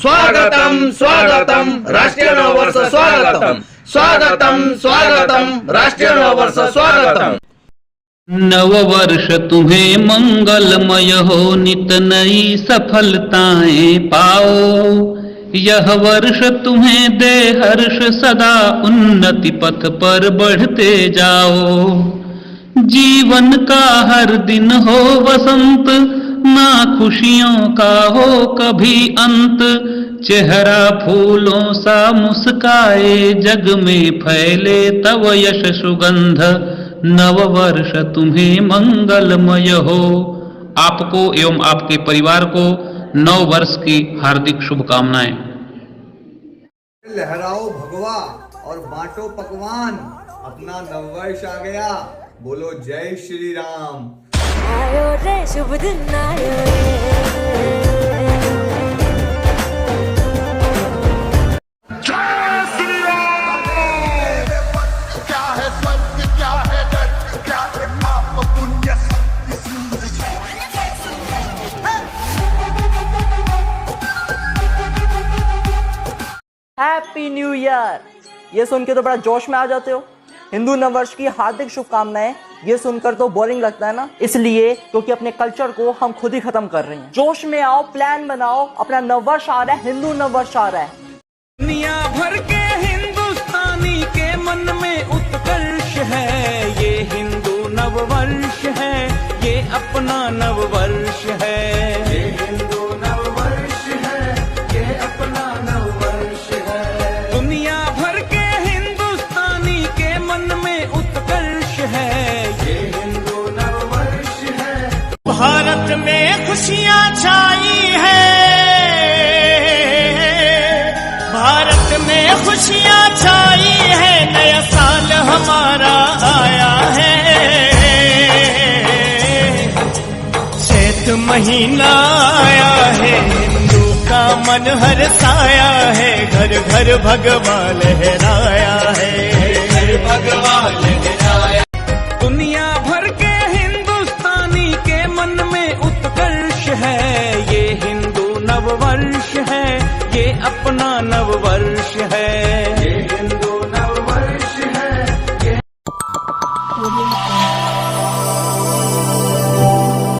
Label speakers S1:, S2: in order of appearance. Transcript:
S1: स्वागतम स्वागतम राष्ट्रीय नववर्ष स्वागतम स्वागतम स्वागतम राष्ट्रीय नववर्ष स्वागतम।
S2: नववर्ष तुम्हें मंगलमय हो, नित नई सफलताएं पाओ। यह वर्ष तुम्हें दे हर्ष, सदा उन्नति पथ पर बढ़ते जाओ। जीवन का हर दिन हो वसंत, ना खुशियों का हो कभी अंत। चेहरा फूलों सा मुस्काए, जग में फैले तव यश सुगंध। नववर्ष तुम्हें मंगलमय हो। आपको एवं आपके परिवार को नव वर्ष की हार्दिक शुभकामनाएं।
S3: लहराओ भगवा और बांटो पकवान, अपना नववर्ष आ गया, बोलो जय श्री राम।
S4: आयो रे शुभ दिन आयो रे।
S5: हैप्पी न्यू ईयर, ये सुन के तो बड़ा जोश में आ जाते हो। हिंदू नववर्ष की हार्दिक शुभकामनाएं, ये सुनकर तो बोरिंग लगता है ना, इसलिए क्योंकि अपने कल्चर को हम खुद ही खत्म कर रहे हैं। जोश में आओ, प्लान बनाओ, अपना नववर्ष आ रहा है, हिंदू नववर्ष आ रहा है।
S6: दुनिया भर के हिंदुस्तानी के मन में उत्कर्ष है, ये हिंदू नववर्ष है, ये अपना नववर्ष है। ये हिंदू नववर्ष है, ये अपना नववर्ष है। दुनिया भर के हिंदुस्तानी के मन में उत्कर्ष है, ये हिंदू नववर्ष है। भारत में खुशियाँ छाई है, भारत में खुशियाँ छाई है, नया साल हमारा आया है। चैत महीना आया है, हिंदू का मन हर्षाया है, घर घर भगवा लहराया है, घर भगवा लहराया। दुनिया भर के हिंदुस्तानी के मन में उत्कर्ष है, ये हिंदू नववर्ष है, ये अपना नववर्ष